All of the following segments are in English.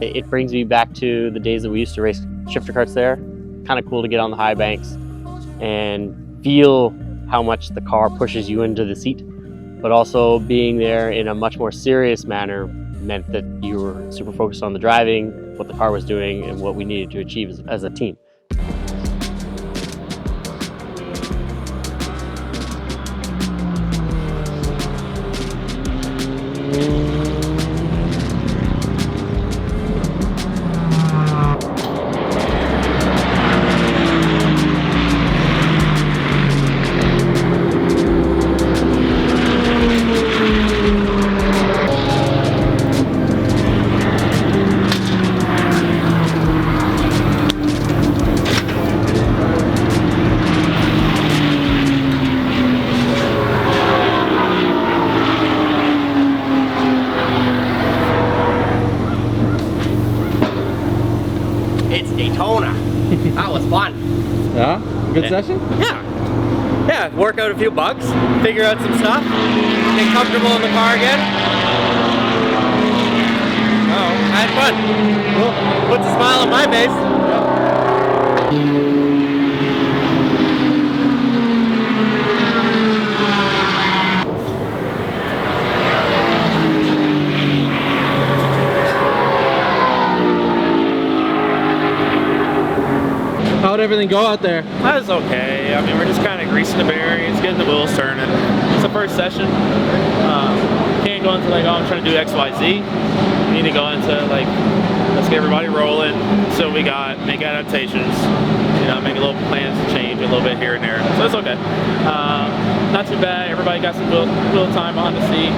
It brings me back to the days that we used to race shifter karts there. Kind of cool to get on the high banks and feel how much the car pushes you into the seat, but also being there in a much more serious manner meant that you were super focused on the driving, what the car was doing, and what we needed to achieve as a team. It's Daytona. That was fun. Yeah? Good session? Yeah. Yeah, work out a few bugs, figure out some stuff, get comfortable in the car again. Oh, I had fun. Cool. Puts a smile on my face. How'd everything go out there? That was okay. I mean, we're just kind of greasing the bearings, getting the wheels turning. It's the first session. Can't go into like, oh, I'm trying to do X, Y, Z. We need to go into like, let's get everybody rolling. So we got make adaptations, you know, make a little plans to change a little bit here and there. So it's okay. Not too bad. Everybody got some wheel time on the seat,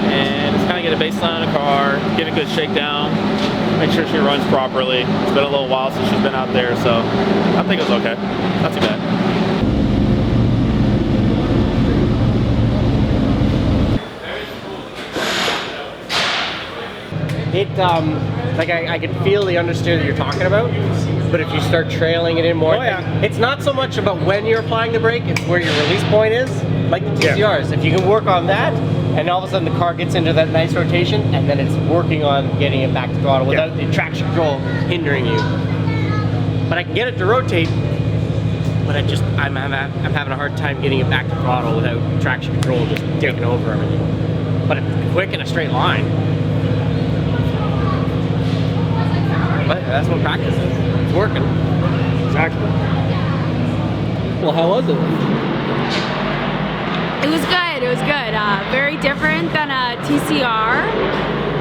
and just kind of get a baseline on the car, get a good shakedown. Make sure she runs properly. It's been a little while since she's been out there, so I think it was okay. Not too bad. Like I can feel the understeer that you're talking about, but if you start trailing it in more, it's not so much about when you're applying the brake, it's where your release point is, like the TCRs. If you can work on that, and all of a sudden the car gets into that nice rotation, and then it's working on getting it back to throttle without the traction control hindering you. But I can get it to rotate, but I'm having a hard time getting it back to throttle without traction control just taking over everything. But it's quick in a straight line. But that's what practice is. It's working. Exactly. Well, how was it? It was good. It was good. Very different than a TCR,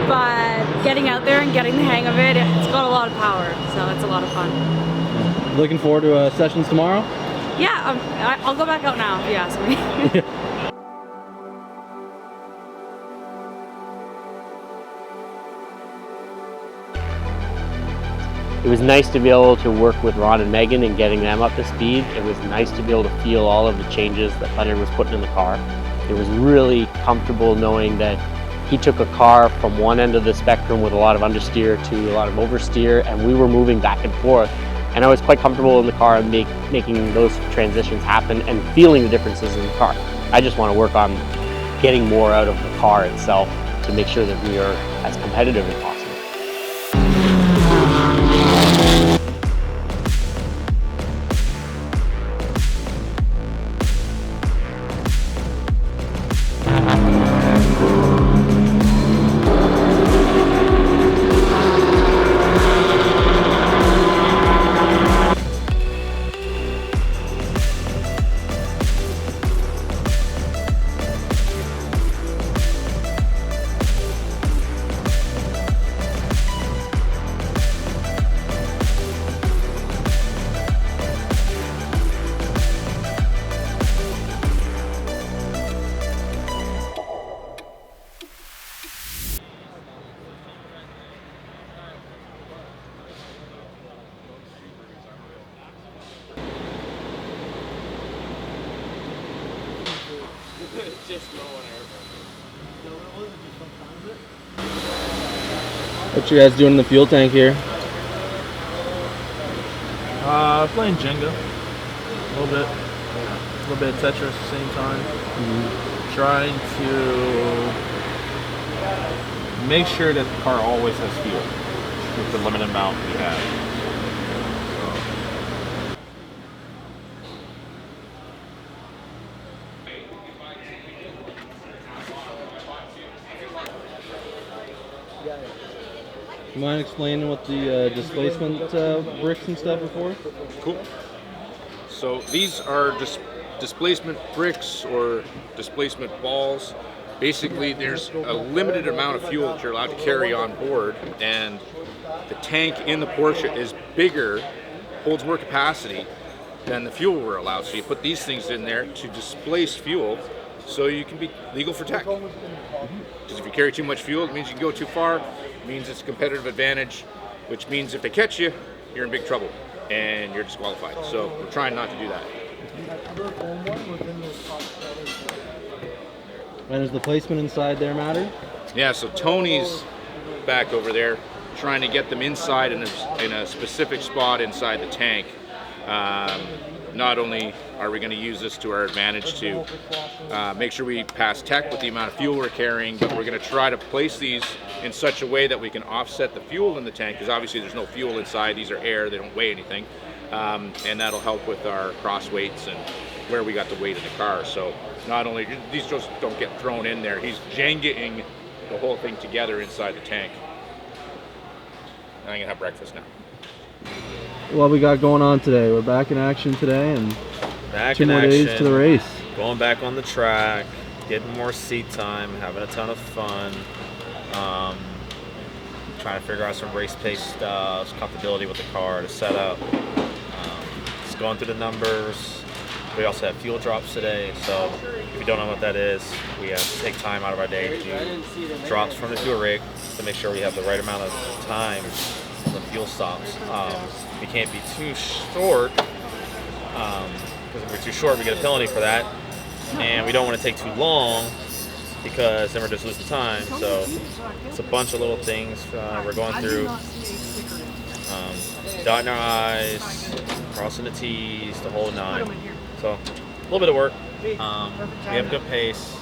but getting out there and getting the hang of it, it's got a lot of power, so it's a lot of fun. Looking forward to sessions tomorrow? Yeah, I'll go back out now if you ask me. It was nice to be able to work with Ron and Megan and getting them up to speed. It was nice to be able to feel all of the changes that Leonard was putting in the car. It was really comfortable knowing that he took a car from one end of the spectrum with a lot of understeer to a lot of oversteer, and we were moving back and forth. And I was quite comfortable in the car and making those transitions happen and feeling the differences in the car. I just want to work on getting more out of the car itself to make sure that we are as competitive as possible. What you guys doing in the fuel tank here? Playing Jenga a little bit. A little bit of Tetris at the same time. Trying to make sure that the car always has fuel with the limited amount we have. You mind explaining what the displacement bricks and stuff are for? Cool. So these are displacement bricks or displacement balls. Basically, there's a limited amount of fuel that you're allowed to carry on board, and the tank in the Porsche is bigger, holds more capacity than the fuel we're allowed. So you put these things in there to displace fuel so you can be legal for tech. Because if you carry too much fuel, it means you can go too far. It means it's a competitive advantage, which means if they catch you, you're in big trouble and you're disqualified. So we're trying not to do that. And does the placement inside there matter? Yeah, so Tony's back over there trying to get them inside in a specific spot inside the tank. Not only are we going to use this to our advantage to make sure we pass tech with the amount of fuel we're carrying, but we're going to try to place these in such a way that we can offset the fuel in the tank, because obviously there's no fuel inside. These are air, they don't weigh anything, and that'll help with our cross weights and where we got the weight of the car. So not only, these just don't get thrown in there, he's Jenga-ing the whole thing together inside the tank. And I'm going to have breakfast now. What we got going on today? We're back in action today, and Back 2 in more action, days to the race. Going back on the track, getting more seat time, having a ton of fun, trying to figure out some race pace stuff, comfortability with the car, the setup, just going through the numbers. We also have fuel drops today, so if you don't know what that is, we have to take time out of our day to do drops from the fuel rig to make sure we have the right amount of time on the fuel stops. We can't be too short, because if we're too short, we get a penalty for that, and we don't want to take too long because then we're just losing time. So it's a bunch of little things we're going through, dotting our I's, crossing the T's, the whole nine. So a little bit of work. We have a good pace.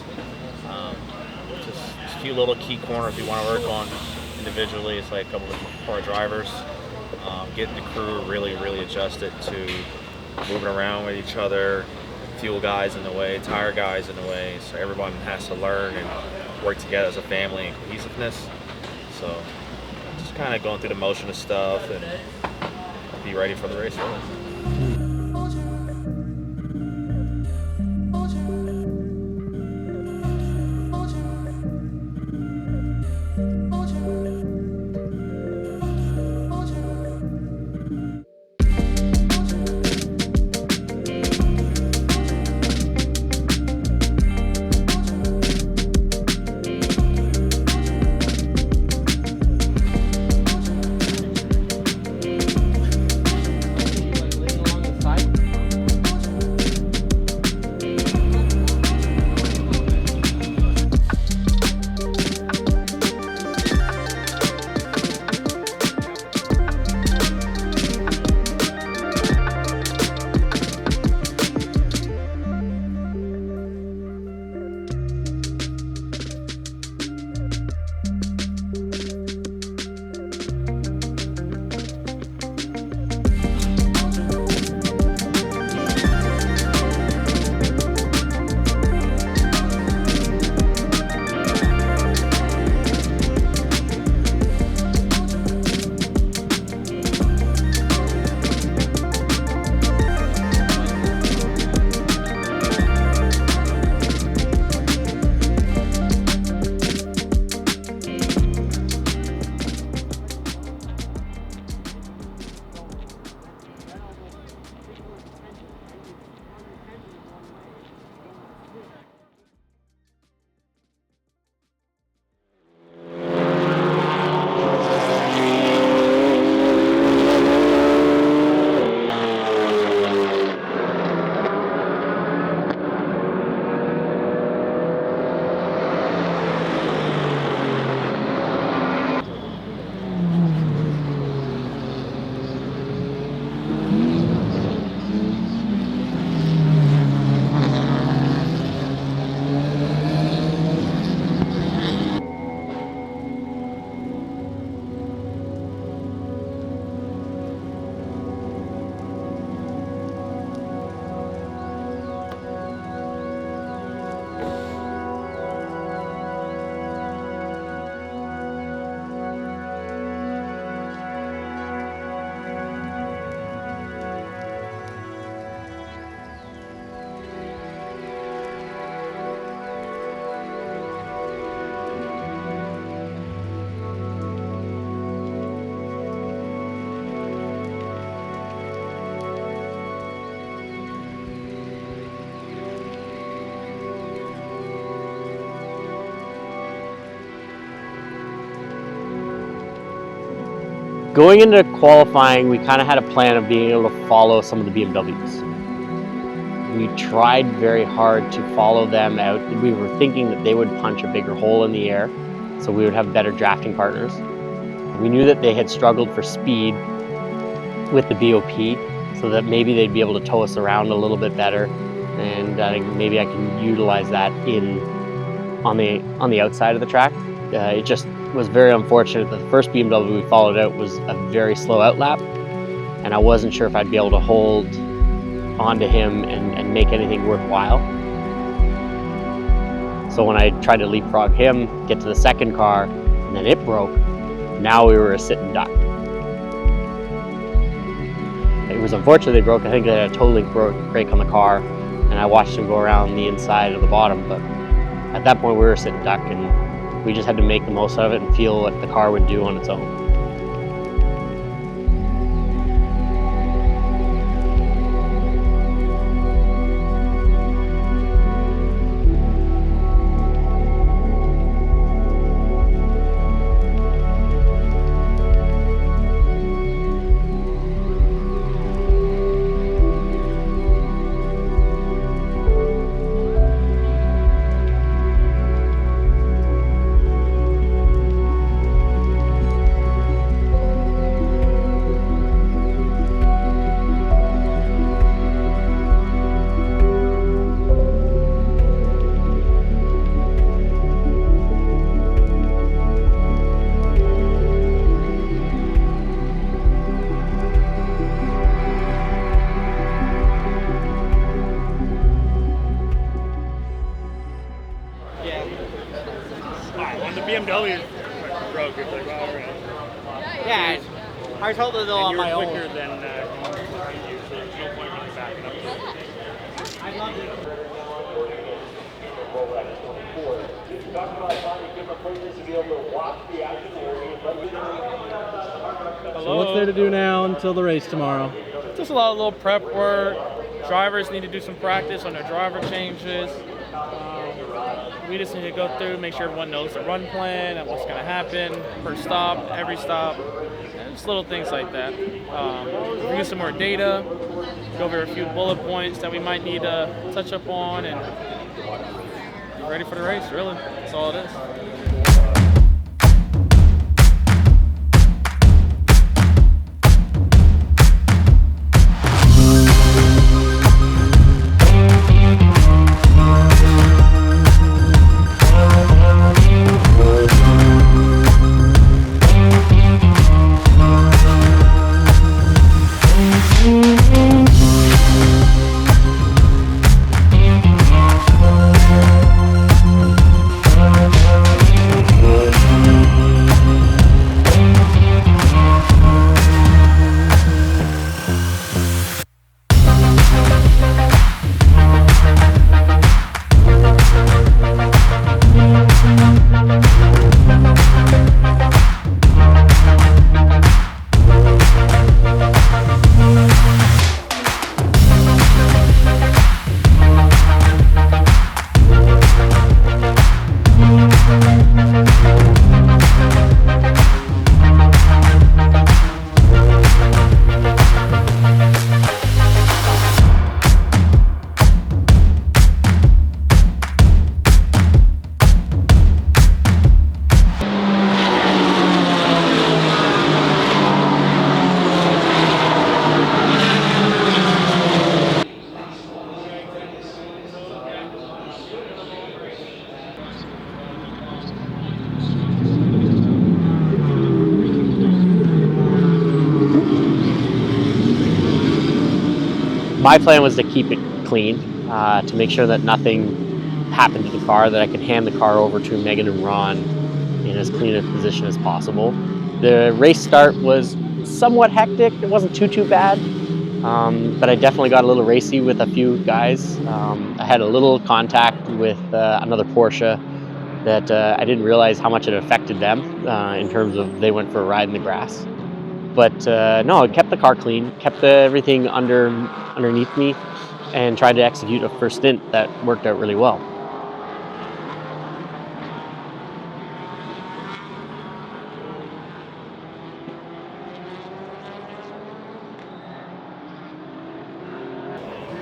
Just a few little key corners we want to work on individually. It's like a couple of car drivers. Getting the crew really adjusted to moving around with each other, fuel guys in the way, tire guys in the way, so everyone has to learn and work together as a family and cohesiveness. So just kind of going through the motion of stuff and be ready for the race really. Going into qualifying, we kind of had a plan of being able to follow some of the BMWs. We tried very hard to follow them out. We were thinking that they would punch a bigger hole in the air, so we would have better drafting partners. We knew that they had struggled for speed with the BOP, so that maybe they'd be able to tow us around a little bit better, and I think maybe I can utilize that on the outside of the track. It just was very unfortunate that the first BMW we followed out was a very slow outlap, and I wasn't sure if I'd be able to hold onto him and make anything worthwhile. So when I tried to leapfrog him, get to the second car, and then it broke, now we were a sitting duck. It was unfortunate they broke. I think they had a toe link brake on the car, and I watched him go around the inside of the bottom, but at that point we were a sitting duck, and we just had to make the most of it and feel what the car would do on its own. BMW broke. It's like, well, all right. Yeah, I told her though on my own. Quicker than you, so there's no point in backing up. I love it. So what's there to do now until the race tomorrow? Just a lot of little prep work. Drivers need to do some practice on their driver changes. We just need to go through, make sure everyone knows the run plan and what's going to happen per stop, every stop, and just little things like that. Review some more data, go over a few bullet points that we might need to touch up on, and get ready for the race, really. That's all it is. My plan was to keep it clean, to make sure that nothing happened to the car, that I could hand the car over to Megan and Ron in as clean a position as possible. The race start was somewhat hectic. It wasn't too bad, but I definitely got a little racy with a few guys. I had a little contact with another Porsche that I didn't realize how much it affected them in terms of they went for a ride in the grass. But no, I kept the car clean, kept everything underneath me, and tried to execute a first stint that worked out really well.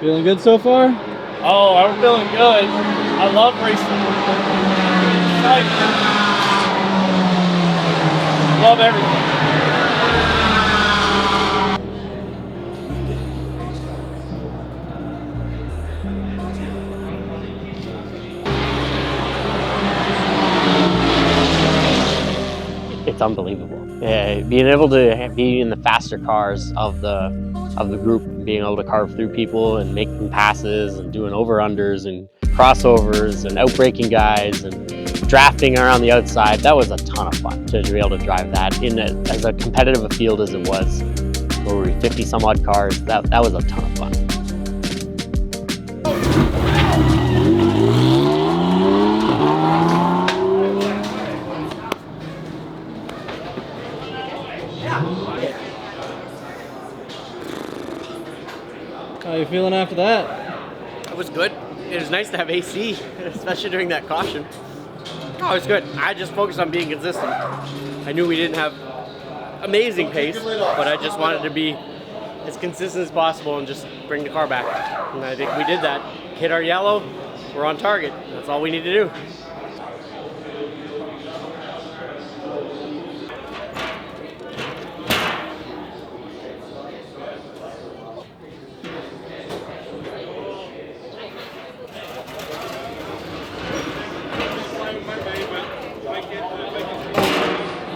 Feeling good so far? Oh, I'm feeling good. I love racing. Love everything. It's unbelievable. Being able to be in the faster cars of the group, being able to carve through people and making passes and doing over-unders and crossovers and outbraking guys and drafting around the outside, that was a ton of fun to be able to drive that in as a competitive a field as it was. Where we 50 some odd cars, that was a ton of fun. How you feeling after that? It was good. It was nice to have AC, especially during that caution. Oh, it was good. I just focused on being consistent. I knew we didn't have amazing pace, but I just wanted to be as consistent as possible and just bring the car back. And I think we did that. Hit our yellow, we're on target. That's all we need to do.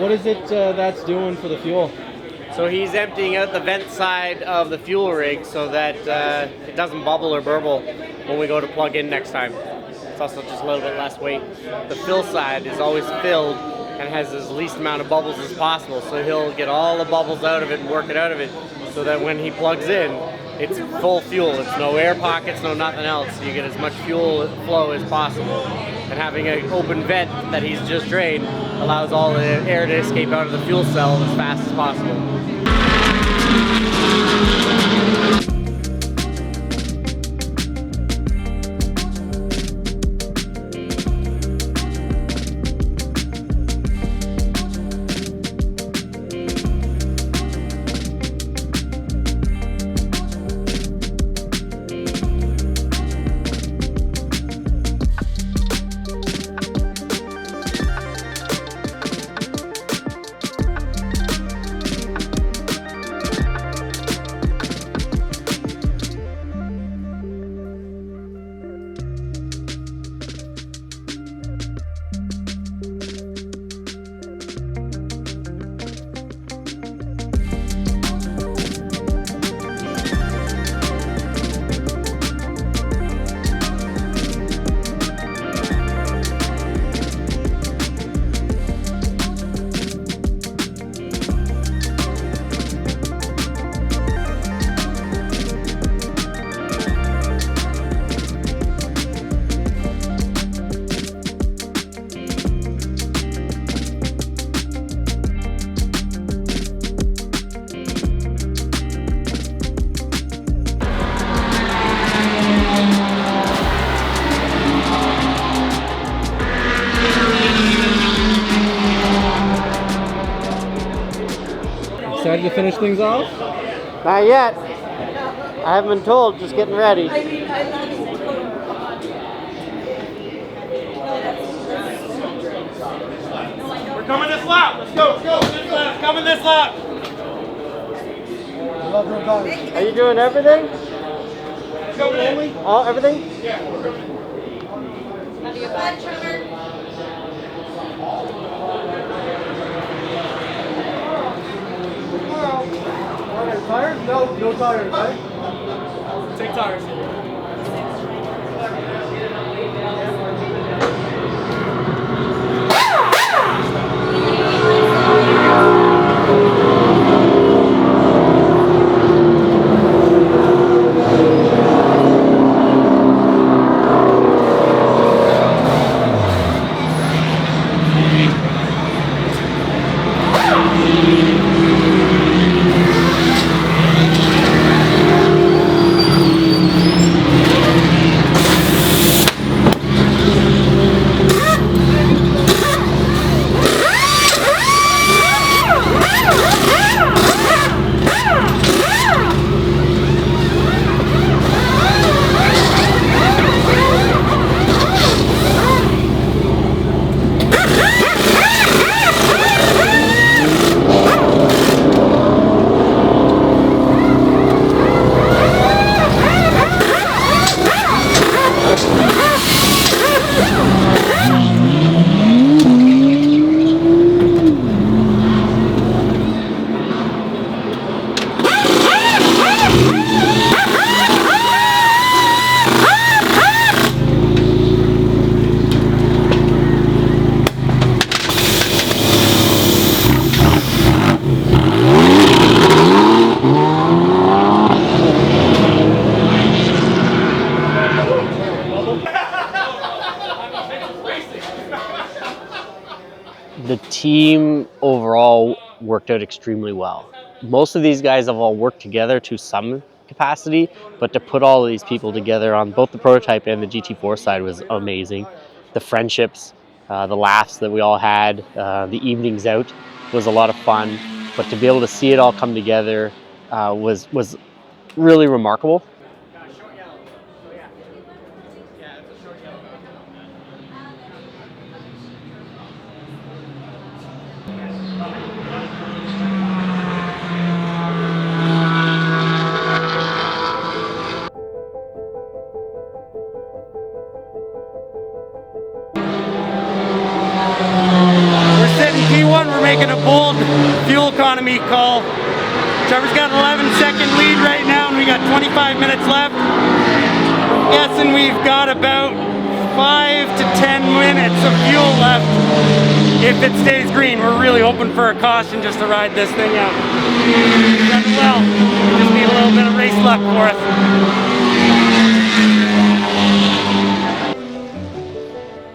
What is it that's doing for the fuel? So he's emptying out the vent side of the fuel rig so that it doesn't bubble or burble when we go to plug in next time. It's also just a little bit less weight. The fill side is always filled and has as least amount of bubbles as possible. So he'll get all the bubbles out of it and work it out of it so that when he plugs in, it's full fuel. It's no air pockets, no nothing else. You get as much fuel flow as possible. And having an open vent that he's just drained allows all the air to escape out of the fuel cell as fast as possible. Excited to finish things off? Not yet. I haven't been told, just getting ready. We're coming this lap. Let's go. This lap. Coming this lap. Are you doing everything? Coming in. All everything? Yeah. Have you got Trevor? Tires? No tires, right? Take tires. The team overall worked out extremely well. Most of these guys have all worked together to some capacity, but to put all of these people together on both the prototype and the GT4 side was amazing. The friendships, the laughs that we all had, the evenings out was a lot of fun, but to be able to see it all come together was really remarkable. P1, we're making a bold fuel economy call. Trevor's got an 11-second lead right now, and we got 25 minutes left. I'm guessing we've got about 5 to 10 minutes of fuel left. If it stays green, we're really hoping for a caution just to ride this thing out. Done well. Just need a little bit of race luck for us.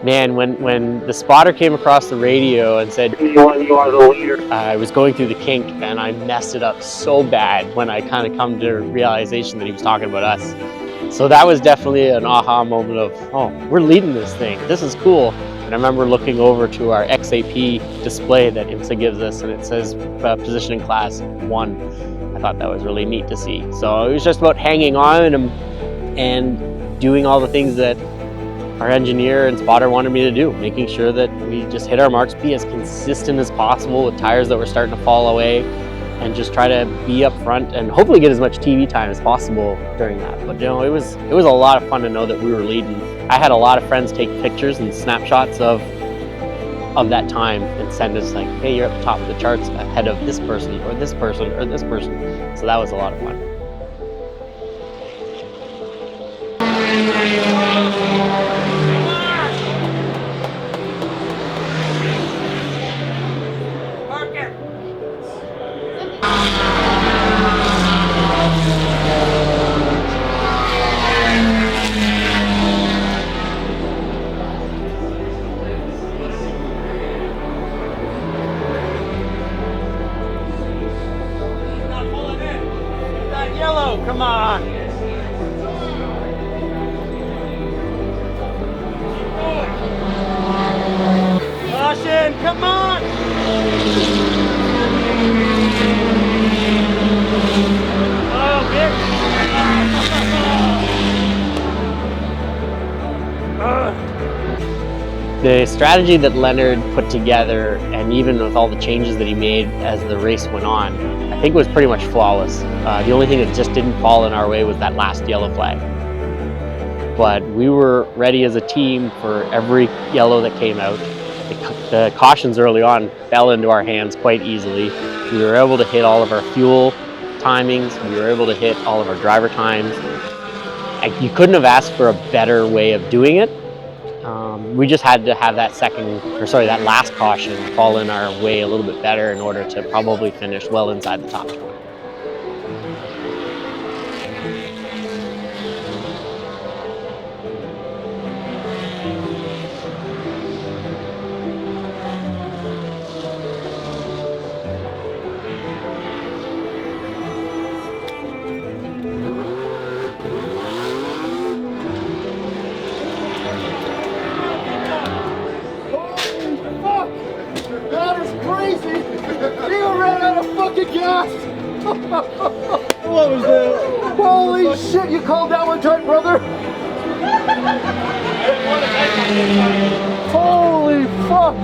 Man, when the spotter came across the radio and said, you are the leader, I was going through the kink and I messed it up so bad when I kind of come to realization that he was talking about us. So that was definitely an aha moment of, oh, we're leading this thing. This is cool. And I remember looking over to our XAP display that IMSA gives us, and it says positioning class 1. I thought that was really neat to see. So it was just about hanging on and doing all the things that our engineer and spotter wanted me to do, making sure that we just hit our marks, be as consistent as possible with tires that were starting to fall away, and just try to be up front and hopefully get as much TV time as possible during that. But you know, it was a lot of fun to know that we were leading. I had a lot of friends take pictures and snapshots of that time and send us like, hey, you're at the top of the charts ahead of this person or this person or this person. So that was a lot of fun. Yellow, come on. Caution, come on. Oh, bitch. The strategy that Leonard put together, and even with all the changes that he made as the race went on, I think was pretty much flawless. The only thing that just didn't fall in our way was that last yellow flag. But we were ready as a team for every yellow that came out. The cautions early on fell into our hands quite easily. We were able to hit all of our fuel timings. We were able to hit all of our driver times. You couldn't have asked for a better way of doing it. We just had to have that last caution fall in our way a little bit better in order to probably finish well inside the top 20. What was that? Holy shit, you called that one tight, brother? Holy fuck!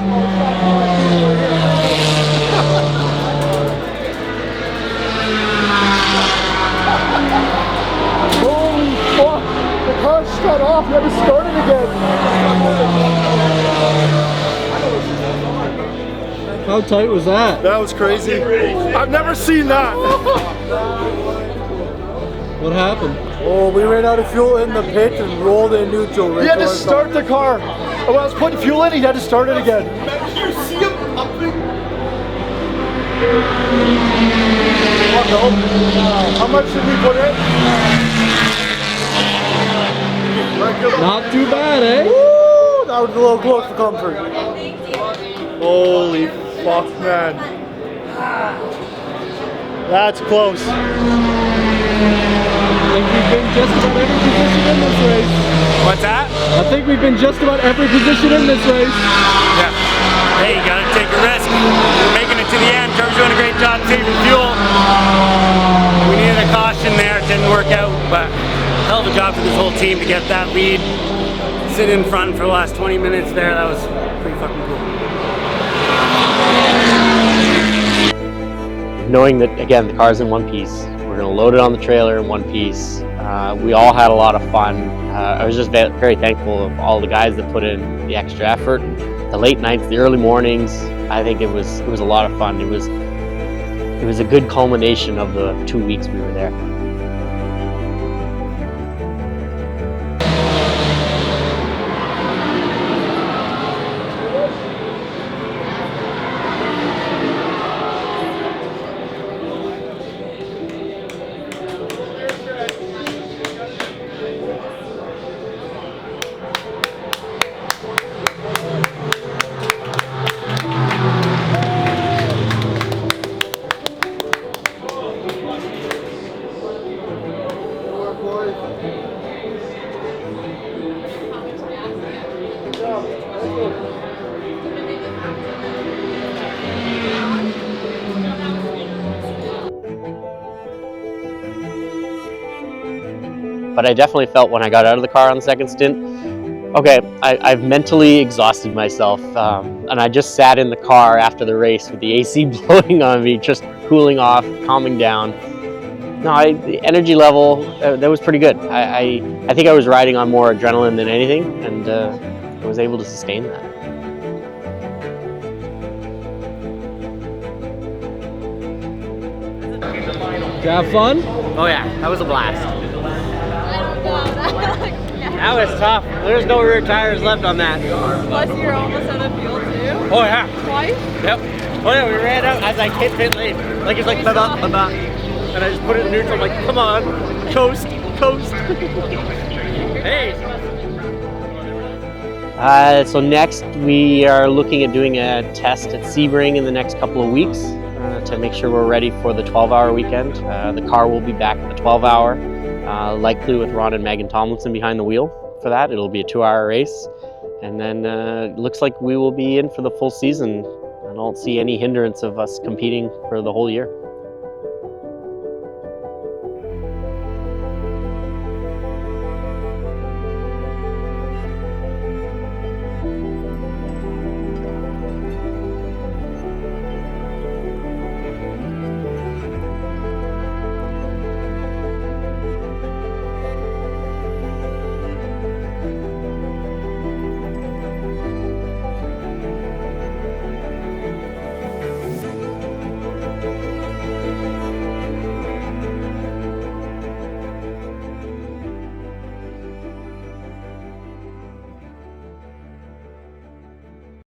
Holy fuck! The car shut off, never started again. How tight was that? That was crazy. I've never seen that. What happened? Oh, we ran out of fuel in the pit and rolled in neutral. Right, he had to start the car. When I was putting fuel in, he had to start it again. You see him pumping? How much did we put in? Not too bad, eh? Woo! That was a little close for comfort. Holy fuck, man. That's close. I think we've been just about every position in this race. What's that? I think we've been just about every position in this race. Yeah. Hey, you gotta take a risk. We're making it to the end. Trevor's doing a great job saving fuel. We needed a caution there. It didn't work out, but hell of a job for this whole team to get that lead. Sit in front for the last 20 minutes there. That was pretty fucking cool. Knowing that, again, the car's in one piece, we're going to load it on the trailer in one piece. We all had a lot of fun. I was just very thankful of all the guys that put in the extra effort, the late nights, the early mornings. I think it was a lot of fun. It was a good culmination of the 2 weeks we were there. But I definitely felt when I got out of the car on the second stint, okay, I've mentally exhausted myself. And I just sat in the car after the race with the AC blowing on me, just cooling off, calming down. No, the energy level, that was pretty good. I think I was riding on more adrenaline than anything, and I was able to sustain that. Did you have fun? Oh yeah, that was a blast. That was tough. There's no rear tires left on that. Plus you're almost out of fuel too. Oh yeah. Twice? Yep. Oh yeah, we ran out as I hit pit lane. Like it's like ba-ba, ba-ba. And I just put it in neutral, like, come on, coast, coast. Hey. So next we are looking at doing a test at Sebring in the next couple of weeks to make sure we're ready for the 12-hour weekend. The car will be back at the 12-hour, likely with Ron and Megan Tomlinson behind the wheel for that. It'll be a 2-hour race. And then it looks like we will be in for the full season. I don't see any hindrance of us competing for the whole year.